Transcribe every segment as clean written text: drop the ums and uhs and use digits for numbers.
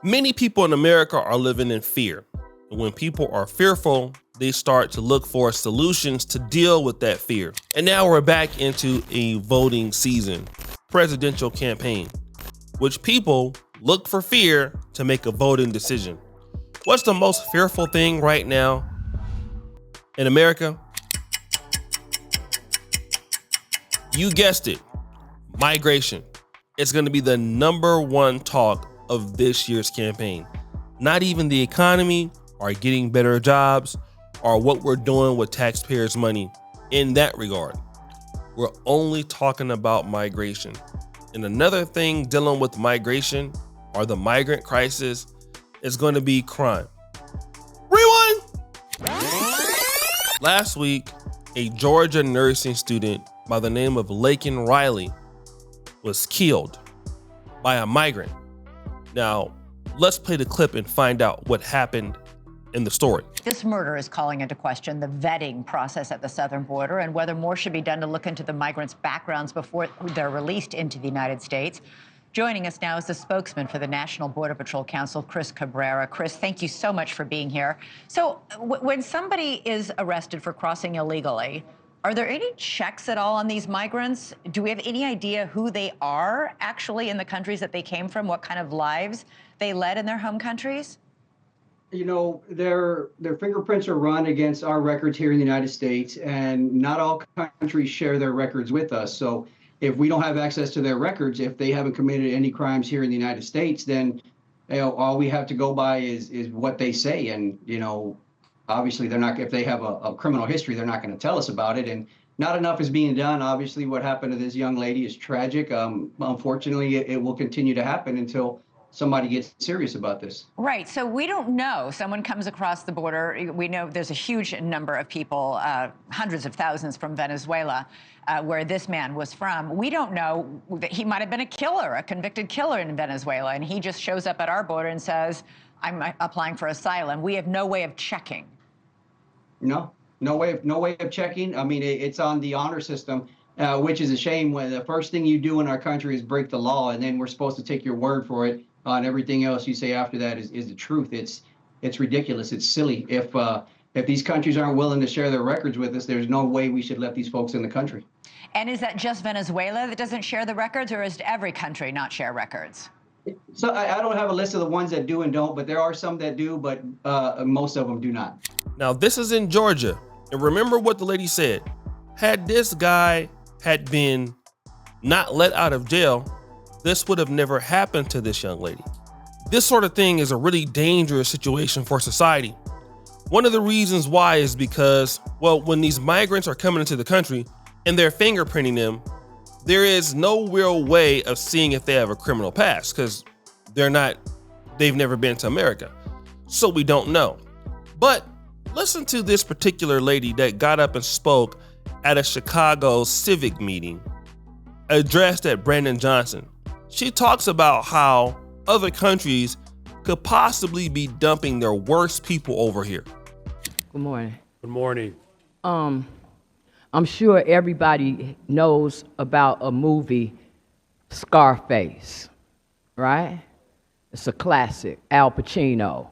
Many people in America are living in fear. And when people are fearful, they start to look for solutions to deal with that fear. And now we're back into a voting season, presidential campaign, which people look for fear to make a voting decision. What's the most fearful thing right now in America? You guessed it, migration. It's going to be the number one talk of this year's campaign. Not even the economy or getting better jobs or what we're doing with taxpayers' money in that regard. We're only talking about migration. And another thing dealing with migration or the migrant crisis is going to be crime. Rewind! Last week, a Georgia nursing student by the name of Laken Riley was killed by a migrant. Now, let's play the clip and find out what happened in the story. This murder is calling into question the vetting process at the southern border and whether more should be done to look into the migrants' backgrounds before they're released into the United States. Joining us now is the spokesman for the National Border Patrol Council, Chris Cabrera. Chris, thank you so much for being here. So when somebody is arrested for crossing illegally, are there any checks at all on these migrants? Do we have any idea who they are actually in the countries that they came from, what kind of lives they led in their home countries? You know, their fingerprints are run against our records here in the United States, and not all countries share their records with us. So if we don't have access to their records, if they haven't committed any crimes here in the United States, then all we have to go by is what they say. And, obviously they're not, if they have a criminal history, they're not going to tell us about it. And not enough is being done. Obviously, what happened to this young lady is tragic. Unfortunately, it will continue to happen until somebody gets serious about this. Right. So we don't know. Someone comes across the border. We know there's a huge number of people, hundreds of thousands from Venezuela, where this man was from. We don't know that he might have been a killer, a convicted killer in Venezuela, and he just shows up at our border and says, I'm applying for asylum. We have no way of checking. No way of checking. I mean, it's on the honor system, which is a shame when the first thing you do in our country is break the law, and then we're supposed to take your word for it. And everything else you say after that is the truth. It's ridiculous. It's silly. If these countries aren't willing to share their records with us, there's no way we should let these folks in the country. And is that just Venezuela that doesn't share the records, or is every country not share records? So I don't have a list of the ones that do and don't, but there are some that do, but most of them do not. Now, this is in Georgia. And remember what the lady said. Had this guy had been not let out of jail, this would have never happened to this young lady. This sort of thing is a really dangerous situation for society. One of the reasons why is because, well, when these migrants are coming into the country and they're fingerprinting them, there is no real way of seeing if they have a criminal past because they've never been to America. So we don't know. But listen to this particular lady that got up and spoke at a Chicago civic meeting addressed at Brandon Johnson. She talks about how other countries could possibly be dumping their worst people over here. Good morning. Good morning. I'm sure everybody knows about a movie, Scarface, right? It's a classic, Al Pacino,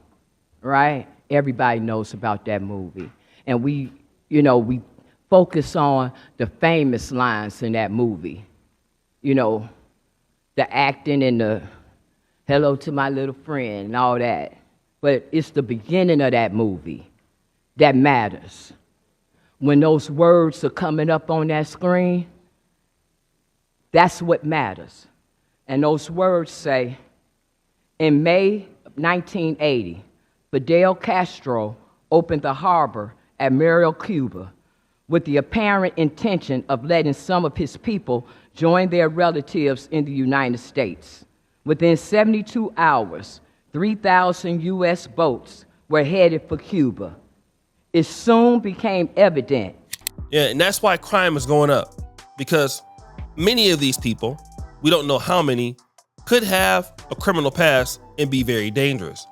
right? Everybody knows about that movie. And we focus on the famous lines in that movie. The acting and the hello to my little friend and all that. But it's the beginning of that movie that matters. When those words are coming up on that screen, that's what matters. And those words say, in May 1980, Fidel Castro opened the harbor at Muriel, Cuba, with the apparent intention of letting some of his people join their relatives in the United States. Within 72 hours, 3,000 U.S. boats were headed for Cuba. It soon became evident. Yeah, and that's why crime is going up, because many of these people, we don't know how many, could have a criminal past and be very dangerous.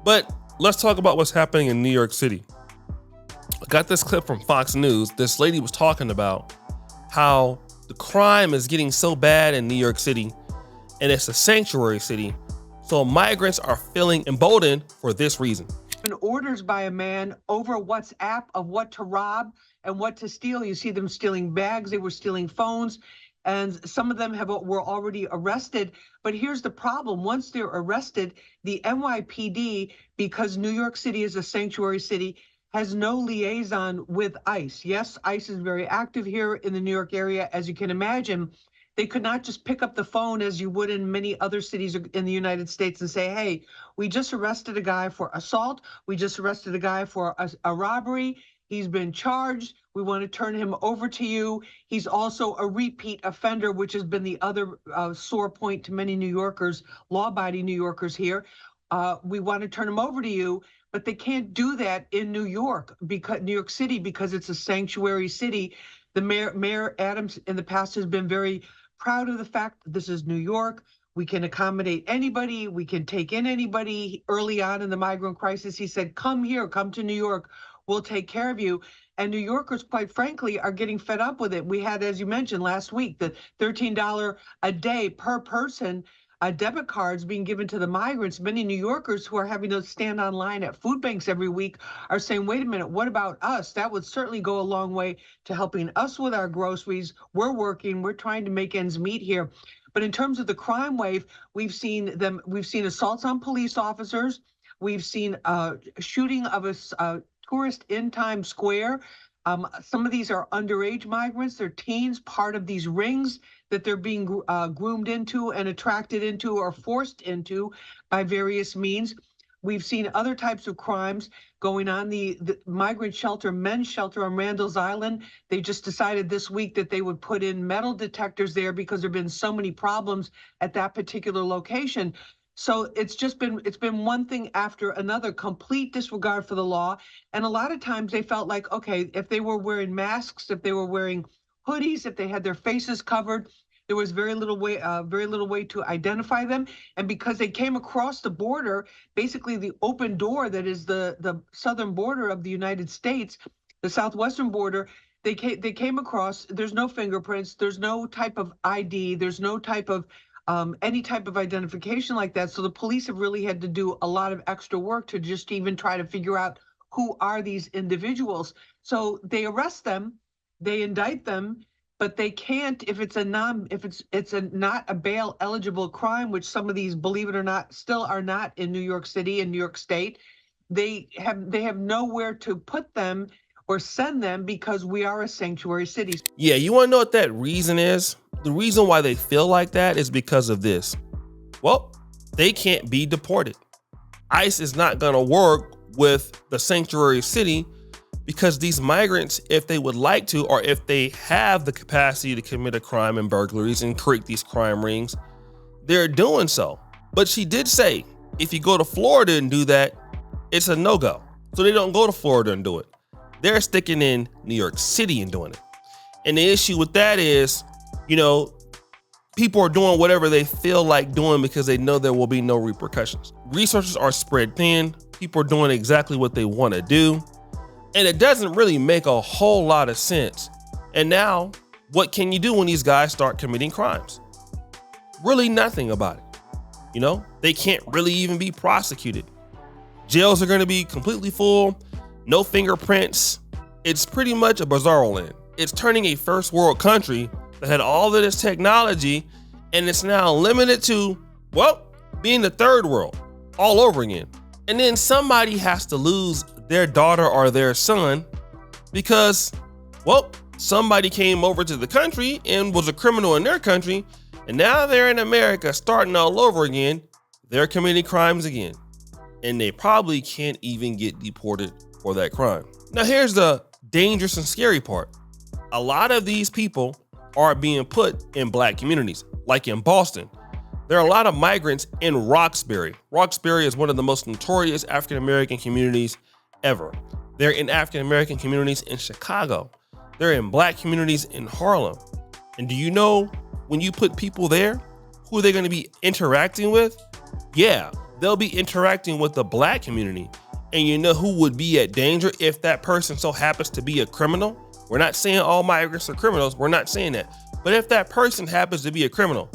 But let's talk about what's happening in New York City. I got this clip from Fox News. This lady was talking about how the crime is getting so bad in New York City, and it's a sanctuary city. So migrants are feeling emboldened for this reason. Orders by a man over WhatsApp of what to rob and what to steal. You see them stealing bags, they were stealing phones, and some of them were already arrested. But here's the problem. Once they're arrested, the NYPD, because New York City is a sanctuary city, has no liaison with ICE. Yes, ICE is very active here in the New York area, as you can imagine. They could not just pick up the phone as you would in many other cities in the United States and say, hey, we just arrested a guy for assault. We just arrested a guy for a robbery. He's been charged. We want to turn him over to you. He's also a repeat offender, which has been the other sore point to many New Yorkers, law-abiding New Yorkers here. We want to turn him over to you, but they can't do that in New York, because New York City, because it's a sanctuary city. The Mayor Adams in the past has been very proud of the fact that this is New York. We can accommodate anybody. We can take in anybody. Early on in the migrant crisis, he said, come here, come to New York. We'll take care of you. And New Yorkers, quite frankly, are getting fed up with it. We had, as you mentioned last week, the $13 a day per person debit cards being given to the migrants. Many New Yorkers who are having to stand online at food banks every week are saying, wait a minute, what about us? That would certainly go a long way to helping us with our groceries. We're working, we're trying to make ends meet here. But in terms of the crime wave, we've seen assaults on police officers. We've seen shooting of a tourist in Times Square. Some of these are underage migrants. They're teens, part of these rings that they're being groomed into and attracted into or forced into by various means. We've seen other types of crimes going on. The migrant shelter, men's shelter on Randall's Island, they just decided this week that they would put in metal detectors there because there have been so many problems at that particular location. So it's been one thing after another, complete disregard for the law. And a lot of times they felt like, okay, if they were wearing masks, if they were wearing hoodies, if they had their faces covered, there was very little way to identify them. And because they came across the border, basically the open door that is the southern border of the United States, the southwestern border, they came across, there's no fingerprints, there's no type of ID, there's no type of any type of identification like that. So the police have really had to do a lot of extra work to just even try to figure out who are these individuals. So they arrest them, they indict them, but they can't if it's not a bail eligible crime, which some of these, believe it or not, still are not in New York City and New York State. They have nowhere to put them or send them because we are a sanctuary city. Yeah, you want to know what that reason is? The reason why they feel like that is because of this. Well, they can't be deported. ICE is not going to work with the sanctuary city because these migrants, if they would like to, or if they have the capacity to commit a crime and burglaries and create these crime rings, they're doing so. But she did say, if you go to Florida and do that, it's a no-go. So they don't go to Florida and do it. They're sticking in New York City and doing it. And the issue with that is, people are doing whatever they feel like doing because they know there will be no repercussions. Resources are spread thin. People are doing exactly what they want to do. And it doesn't really make a whole lot of sense. And now, what can you do when these guys start committing crimes? Really nothing about it. They can't really even be prosecuted. Jails are going to be completely full. No fingerprints. It's pretty much a bizarro land. It's turning a first world country that had all of this technology, and it's now limited to, being the third world all over again. And then somebody has to lose their daughter or their son because, somebody came over to the country and was a criminal in their country, and now they're in America starting all over again. They're committing crimes again, and they probably can't even get deported for that crime. Now, here's the dangerous and scary part. A lot of these people are being put in black communities, like in Boston. There are a lot of migrants in Roxbury. Roxbury is one of the most notorious African-American communities ever. They're in African-American communities in Chicago. They're in black communities in Harlem. And do you know when you put people there, who they're going to be interacting with? Yeah, they'll be interacting with the black community. And you know who would be at danger if that person so happens to be a criminal? We're not saying all migrants are criminals. We're not saying that. But if that person happens to be a criminal,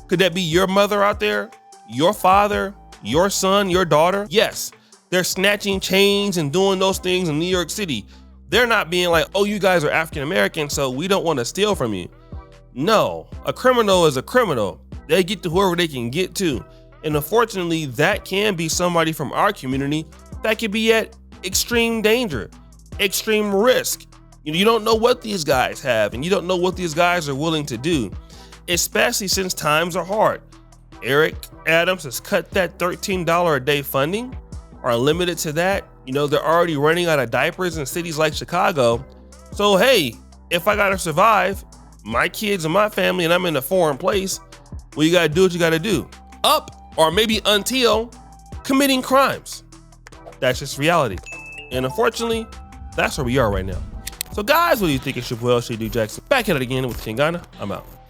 could that be your mother out there your father, your son, your daughter, yes, they're snatching chains and doing those things in New York City. They're not being like, oh, you guys are African American, so we don't want to steal from you. No, a criminal is a criminal. They get to whoever they can get to. And unfortunately, that can be somebody from our community that could be at extreme danger, extreme risk. You don't know what these guys have, and you don't know what these guys are willing to do, especially since times are hard. Eric Adams has cut that $13 a day funding, are limited to that. You know, they're already running out of diapers in cities like Chicago. So, hey, if I gotta survive, my kids and my family, and I'm in a foreign place, well, you gotta do what you gotta do. Up, or maybe until committing crimes. That's just reality. And unfortunately, that's where we are right now. So guys, what do you think? It's your boy, Shady Jackson. Back at it again with King Ghana. I'm out.